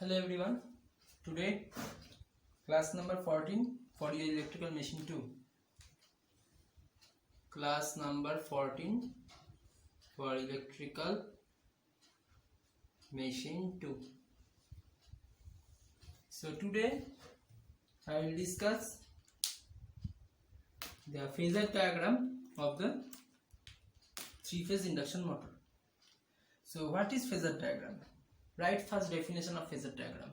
Hello everyone. Today class number 14 for your electrical machine 2. Class number 14 for electrical machine 2. So today I will discuss the phasor diagram of the three-phase induction motor. So what is phasor diagram? Write first definition of phasor diagram.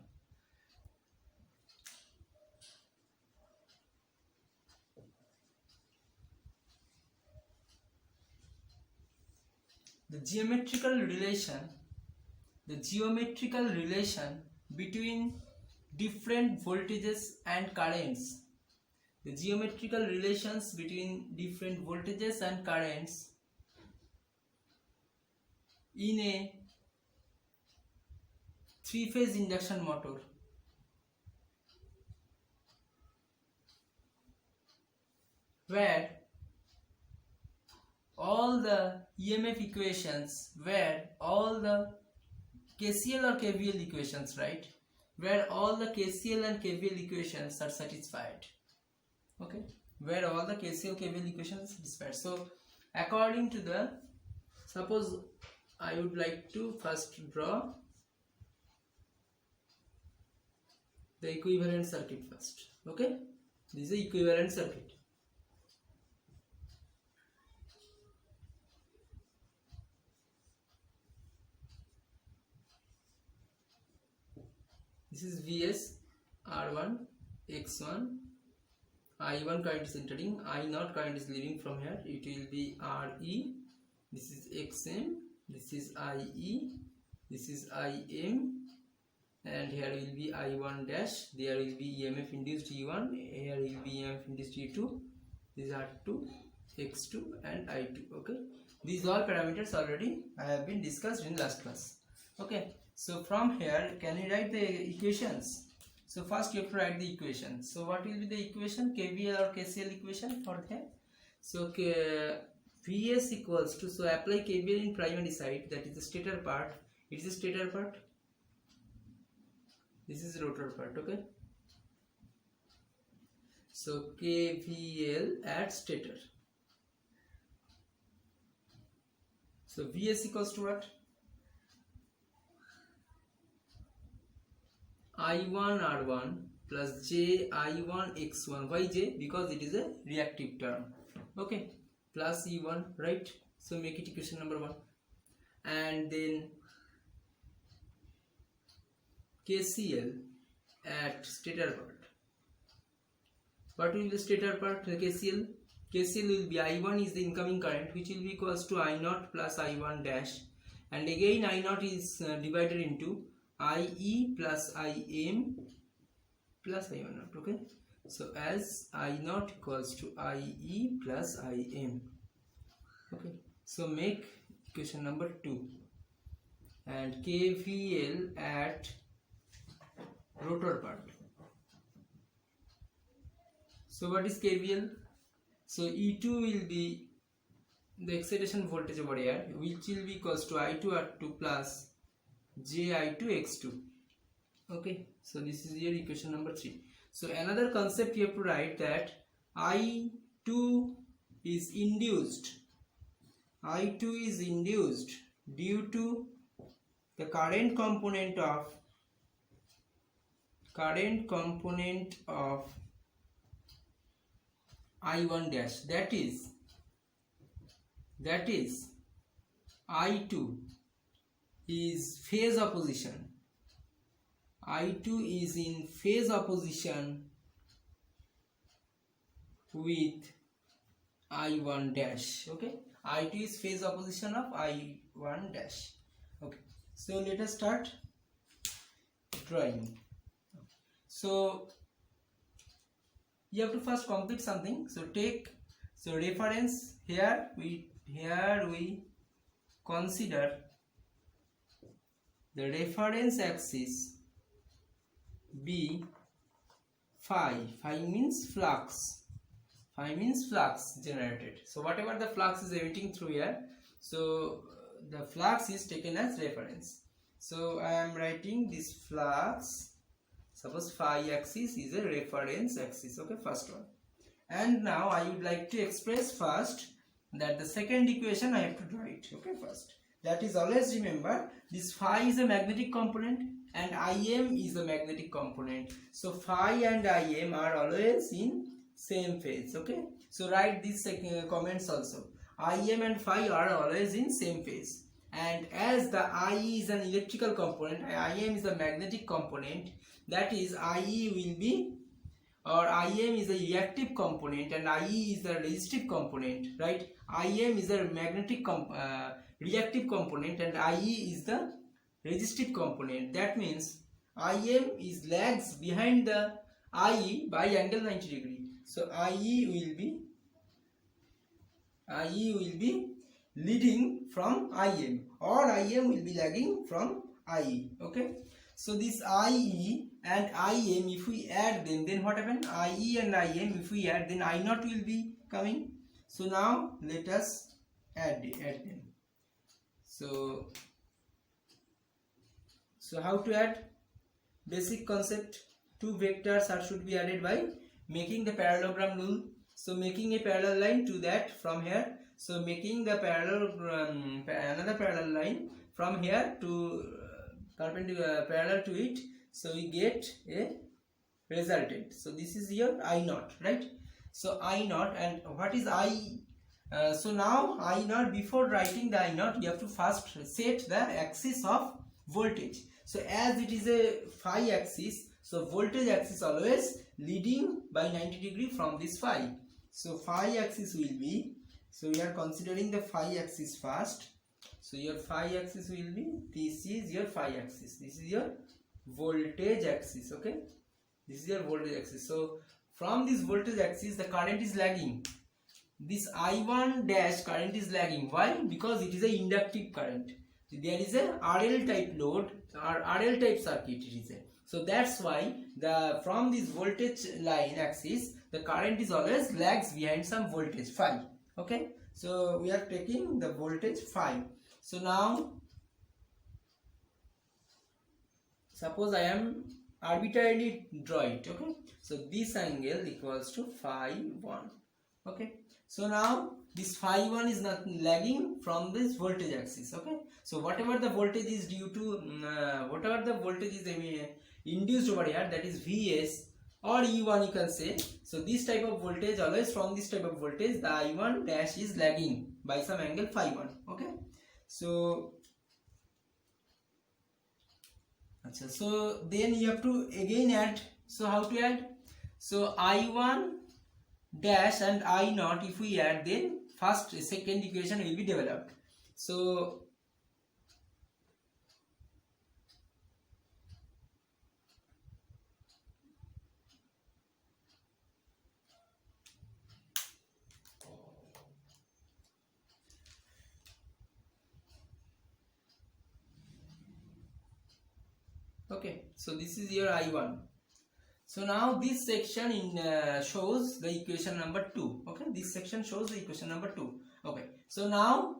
The geometrical relation between different voltages and currents. The geometrical relations between different voltages and currents in a three-phase induction motor where all the EMF equations, where all the KCL or KVL equations, right? Where all the KCL and KVL equations are satisfied. Okay? Where all the KCL KVL equations are satisfied. So, according to the, suppose I would like to first draw the equivalent circuit first. Okay? This is the equivalent circuit. This is Vs, R1, X1, I1 current is entering, I0 current is leaving from here. It will be Re, this is Xm, this is IE, this is Im, and here will be I1 dash, there will be EMF induced E1, here will be EMF induced E2, these are R2, X2 and I2. Okay, these all parameters already I have been discussed in last class. Okay, so from here can you write the equations? So first you have to write the equation. So what will be the equation? KVL or KCL equation for that? So Vs equals to, so apply KVL in primary side, that is the stator part. It is the stator part, this is rotor part. Okay, so KVL at stator. So Vs equals to what? I1 R1 plus J I1 X1. Why J? Because it is a reactive term. Okay, plus E1, right? So make it equation number 1. And then KCL at stator part. What will be the stator part? The KCL. KCL will be I1 is the incoming current, which will be equals to I0 plus I1 dash. And again I0 is divided into IE plus IM plus I1. Okay, so as I0 equals to IE plus IM. Okay, so make equation number 2. And KVL at rotor part. So what is KVL? So E2 will be the excitation voltage over here, which will be equals to I2 R2 plus JI2 X2. Okay, so this is your equation number 3. So another concept you have to write, that I2 is induced. I2 is induced due to the current component of I1 dash. That is I2 is phase opposition. I2 is in phase opposition with I1 dash. Okay, I2 is phase opposition of I1 dash. Okay, so let us start drawing. So you have to first complete something. So take, so reference, here we consider the reference axis be phi. Phi means flux. Phi means flux generated. So whatever the flux is emitting through here, so the flux is taken as reference. So I am writing this flux. Suppose phi axis is a reference axis. Okay, first one. And now I would like to express first that the second equation I have to draw it. Okay, first. That is, always remember, this phi is a magnetic component and Im is a magnetic component. So phi and Im are always in same phase. Okay. So write these comments also. Im and phi are always in same phase. And as the IE is an electrical component, Im is a magnetic component, that is IE will be, or Im is a reactive component and IE is the resistive component, right? Im is a magnetic reactive component and IE is the resistive component. That means Im is lags behind the IE by angle 90 degree. So IE will be leading from Im, or Im will be lagging from IE. Okay. So this IE and Im, if we add them, then what happens? IE and Im, if we add, then I naught will be coming. So now let us add them. So how to add? Basic concept: two vectors should be added by making the parallelogram rule. So making a parallel line to that from here. So making the another parallel line from here to perpendicular parallel to it. So we get a resultant. So this is your I naught, right? So I naught, and what is I? So now I naught, before writing the I naught, you have to first set the axis of voltage. So as it is a phi axis, so voltage axis always leading by 90 degree from this phi. So phi axis will be, so we are considering the phi axis first. So your phi axis will be, this is your phi axis, this is your voltage axis. Okay, this is your voltage axis. So from this voltage axis the current is lagging. This I1 dash current is lagging. Why? Because it is a inductive current. There is a RL type load or RL type circuit it is a. So that's why from this voltage line axis the current is always lags behind some voltage phi. Okay, so we are taking the voltage phi. So now suppose I am arbitrarily draw it. Okay, so this angle equals to phi 1. Okay, so now this phi 1 is not lagging from this voltage axis. Okay, so whatever the voltage is due to whatever the voltage is induced over here, that is Vs or E1 you can say. So this type of voltage, always from this type of voltage the I1 dash is lagging by some angle phi 1. Okay, so then you have to again add. So how to add? So I1 dash and I naught, if we add, then second equation will be developed. So okay, so this is your I1. So now this section shows the equation number 2. Okay, this section shows the equation number 2. Okay, so now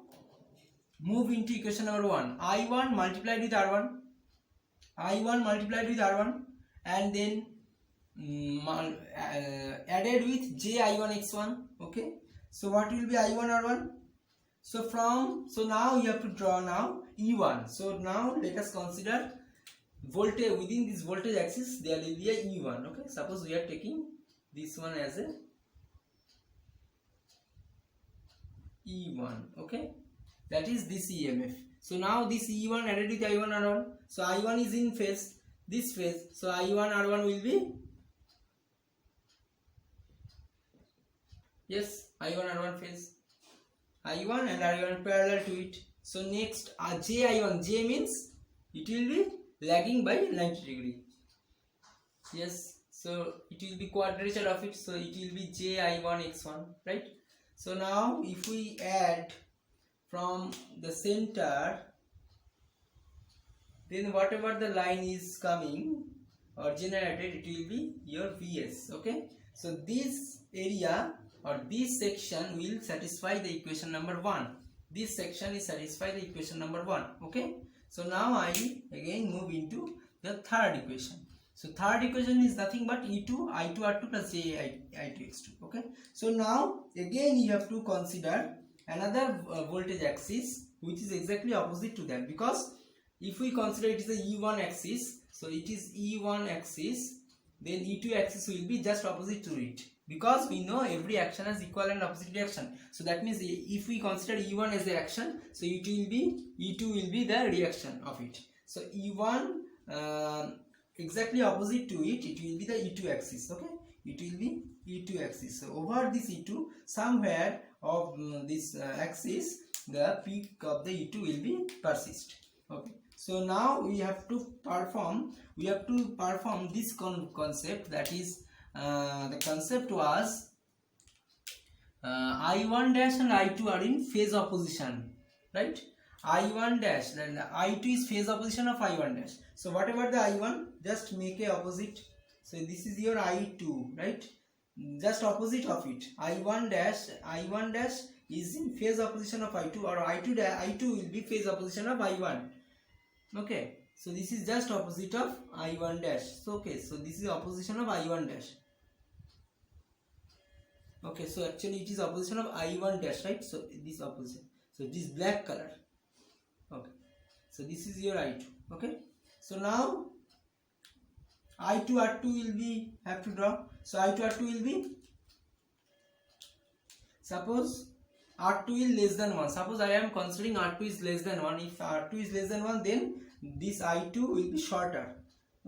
move into equation number 1. I1 multiplied with R1, I1 multiplied with R1, and then added with J I1 X1. Okay, so what will be I1 R1? So now you have to draw now E1. So now let us consider voltage within this voltage axis. There will be a E1. Okay, suppose we are taking this one as a E1. Okay, that is this EMF. So now this E1 added with I1 R1. So I1 is in phase, this phase. So I1 R1 will be, yes, I1 R1 phase. I1 and R1 parallel to it. So next J I1. J means it will be lagging by 90 degree. Yes, so it will be quadrature of it. So it will be J I1 X1, right? So now if we add from the center, then whatever the line is coming or generated, it will be your Vs. Okay, so this area or this section will satisfy the equation number 1. This section is satisfy the equation number 1. Okay, So now I again move into the third equation. So third equation is nothing but E2 I2 R2 plus J I2 X2. Okay. So now again you have to consider another voltage axis which is exactly opposite to that, because if we consider it is a E1 axis, so it is E1 axis, then E2 axis will be just opposite to it, because we know every action has equal and opposite reaction. So that means if we consider E1 as the action, so E2 will be the reaction of it. So E1 exactly opposite to it, it will be the E2 axis. Okay, it will be E2 axis. So over this E2, somewhere of this axis, the peak of the E2 will be persist. Okay. So now we have to perform this concept, that is the concept was I1 dash and I2 are in phase opposition, right? I1 dash, then I2 is phase opposition of I1 dash. So whatever the I1, just make a opposite. So this is your I2, right? Just opposite of it. I1 dash is in phase opposition of I2, or I2 will be phase opposition of I1. Okay, so this is just opposite of I1 dash. So okay, so this is opposition of I1 dash. Okay, so actually it is opposition of I1 dash, right? So this opposition, so this black color. Okay, so this is your I2. Okay, so now I2 R2 will be, have to draw. So I2 R2 will be, suppose R2 is less than 1. Suppose I am considering R2 is less than 1. If R2 is less than 1, then this I2 will be shorter.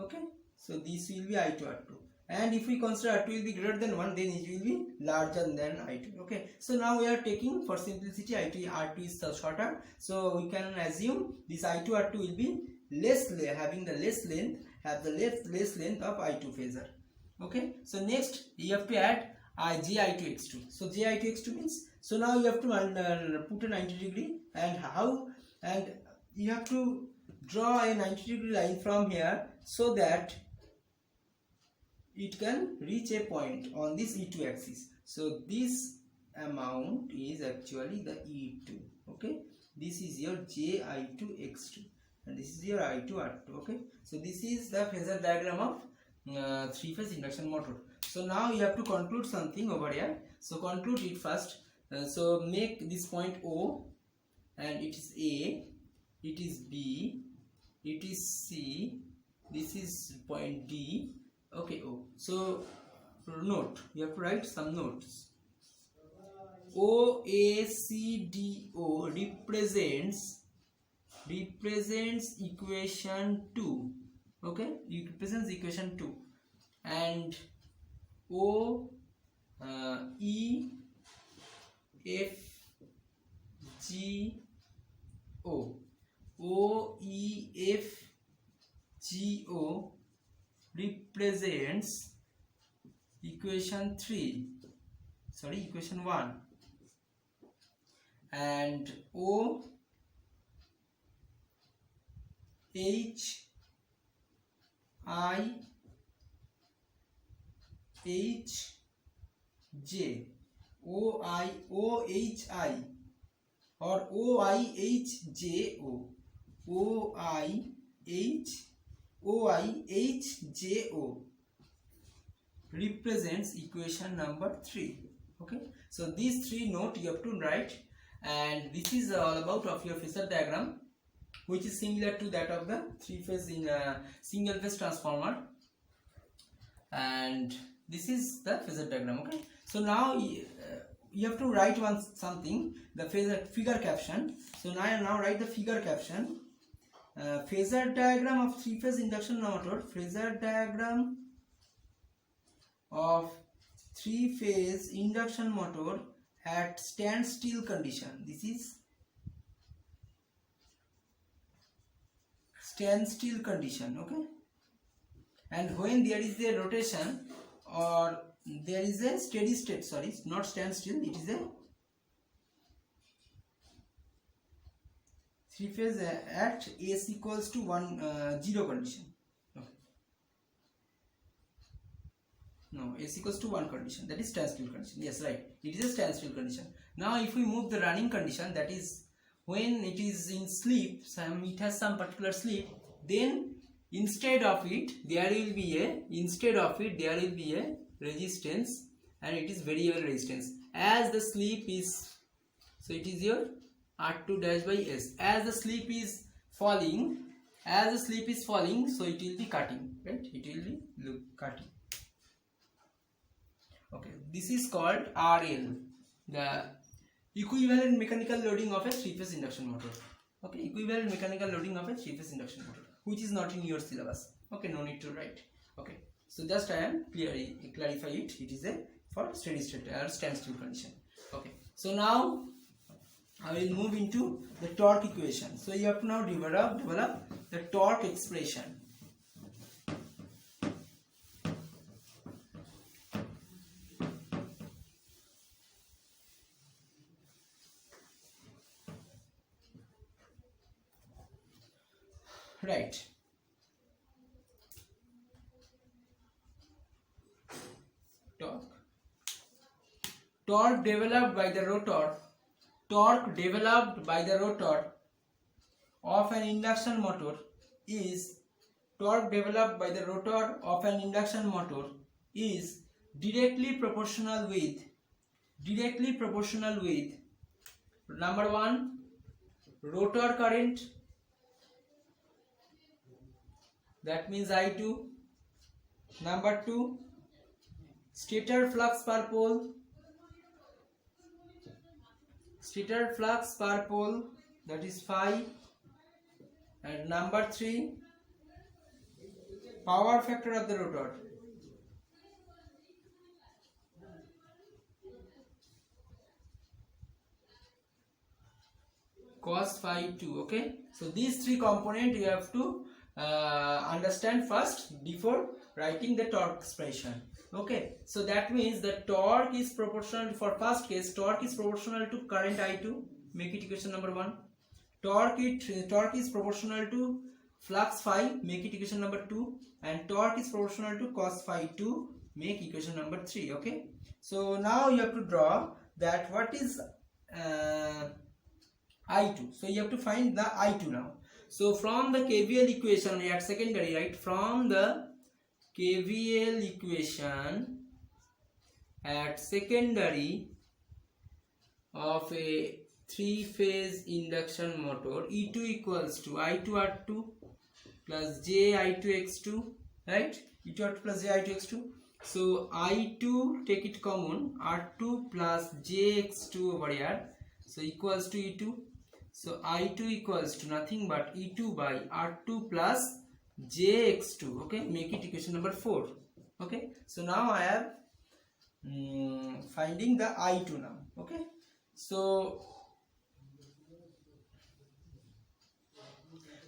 Okay, so this will be I2 R2. And if we consider R2 will be greater than 1, then it will be larger than I2. Okay, so now we are taking, for simplicity, R2 is shorter. So we can assume this I2 R2 will be having the less length of I2 phasor. Okay, so next you have to add J I2 X2. So J I2 X2 means, so now you have to put a 90 degree, and you have to draw a 90 degree line from here, so that it can reach a point on this E2 axis. So this amount is actually the E2. Okay, this is your J I2 X2, and this is your I2 R2. Okay, so this is the phasor diagram of three-phase induction motor. So now you have to conclude something over here. So conclude it first. So make this point O, and it is A, it is B, it is C, this is point D. Okay, O. So note, you have to write some notes. OACDO represents equation 2. Okay, it represents equation 2, and OEFGO represents equation 1, and OHI or OIHJO represents equation number 3. Okay, so these three note you have to write, and this is all about of your phasor diagram, which is similar to that of the three-phase in a single-phase transformer, and this is the phasor diagram. Okay, so now you have to write something, the figure caption. So now write the figure caption. Phasor diagram of three-phase induction motor. Phasor diagram of three-phase induction motor at standstill condition. This is standstill condition. Okay, and when there is a rotation, or there is a steady state, sorry, not standstill, it is a three phase at S equals to 0 condition. No, S equals to 1 condition, that is standstill condition. Yes, right, it is a standstill condition. Now if we move the running condition, that is when it is in sleep, it has some particular sleep, then instead of it there will be a resistance, and it is variable resistance. As the sleep is, so it is your R2 dash by S. As the sleep is falling, so it will be cutting, right? It will be cutting. Okay, this is called RL, the equivalent mechanical loading of a three-phase induction motor. Okay, equivalent mechanical loading of a three-phase induction motor, which is not in your syllabus. Okay, no need to write. Okay, so just I am clarify it. It is a for steady state or standstill condition. Okay, so now I will move into the torque equation. So you have to now develop the torque expression. Right. Torque developed by the rotor. Torque developed by the rotor of an induction motor is directly proportional with number 1, rotor current, that means I2. Number 2, stator flux per pole, that is phi. And number 3, power factor of the rotor. Cos phi 2. Okay, so these three components you have to understand first before writing the torque expression. Okay, so that means the torque is proportional, for first case torque is proportional to current I2, make it equation number 1. Torque is proportional to flux phi, make it equation number 2, and torque is proportional to cos phi 2, make equation number 3. Okay, so now you have to draw that what is I2. So you have to find the I2 now. So from the KVL equation at secondary, right, from the KVL equation at secondary of a three-phase induction motor, E2 equals to I2R2 plus J I2X2, right? E2R2 plus J I2X2. So I2, take it common, R2 plus Jx2 over here, so equals to E2. So I2 equals to nothing but E2 by R2 plus Jx2. Okay, make it equation number 4. Okay, so now I am finding the I2 now. Okay, so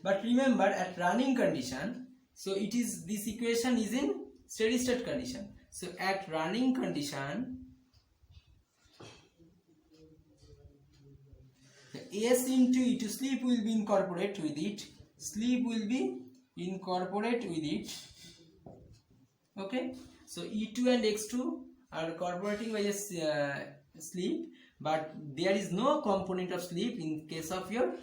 but remember at running condition, so it is, this equation is in steady state condition. So at running condition, the S into E2, sleep will be incorporated with it. Okay, so E2 and X2 are incorporating by a sleep, but there is no component of sleep in case of your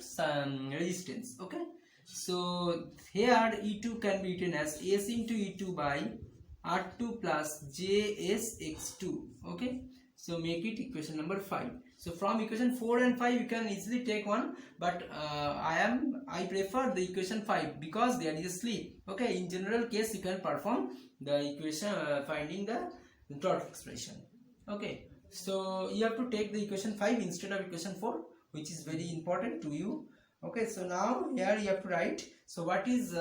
resistance. Okay, so here E2 can be written as S into E2 by R2 plus JSX2. Okay, so make it equation number 5. So from equation 4 and 5 you can easily take one, but I prefer the equation 5 because there is a sleep. Okay, in general case you can perform the equation finding the torque expression. Okay, so you have to take the equation 5 instead of equation 4, which is very important to you. Okay, so now here you have to write, so what is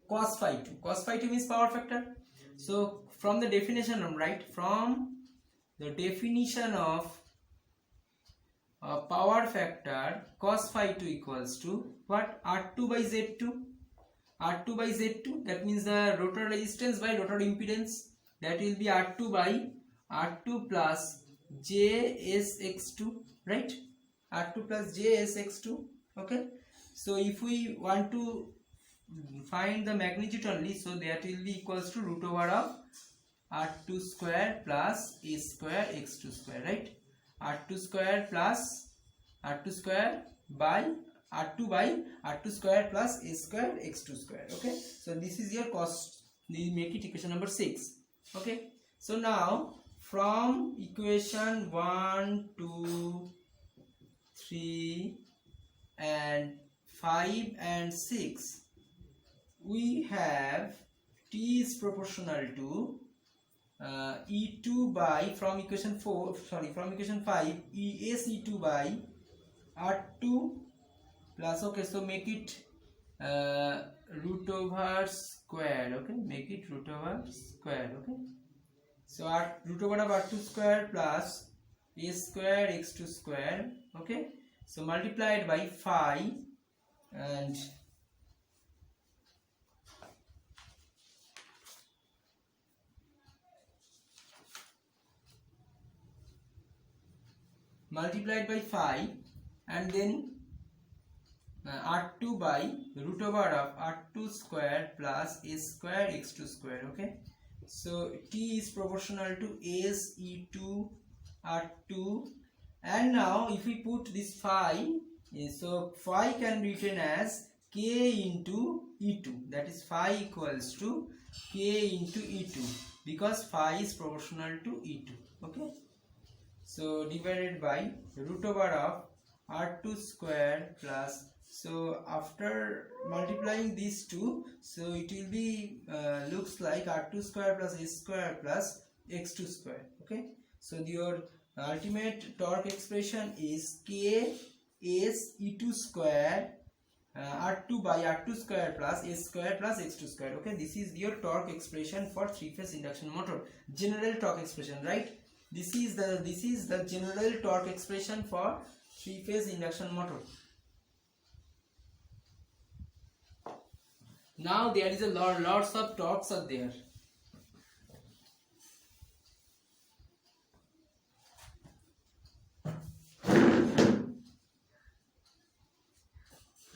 cos phi 2? Cos phi 2 means power factor. So from the definition, right, from the definition of power factor, cos phi 2 equals to what? R2 by Z2. R2 by Z2, that means the rotor resistance by rotor impedance, that will be R2 by R2 plus JSX2, right? R2 plus JSX2. Okay, so if we want to find the magnitude only, so that will be equals to root over of R2 square plus A square X2 square, right? R2 square plus r2 square by r2 square plus a square x2 square. Okay, so this is your cost. We make it equation number 6. Okay, so now from equation 1, 2, 3 and 5 and 6 we have t is proportional to e2 by, from equation 5 es e2 by r2 plus, okay, so make it root over square. Okay, make it root over square. Okay, so root over of r2 square plus a square x2 square. Okay, so multiplied by 5 and multiplied by 5 and then r2 by root over of r2 square plus a square x2 square. Okay, so t is proportional to s e2 r2, and now if we put this phi, so phi can be written as k into e2, that is phi equals to k into e2 because phi is proportional to e2. Okay, so divided by root over of r2 square plus, so after multiplying these two, so it will be looks like r2 square plus a square plus x2 square. Okay, so your ultimate torque expression is k s e2 square r2 by r2 square plus a square plus x2 square. Okay, this is your torque expression for 3-phase induction motor, general torque expression, right? This is the general torque expression for 3-phase induction motor. Now there is a lots of torques are there.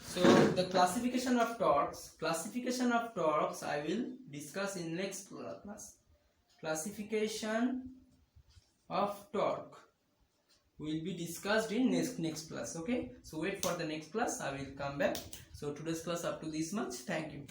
So the classification of torques I will discuss in next class. Classification of torque will be discussed in next class. Okay, so wait for the next class. I will come back. So today's class up to this much. Thank you.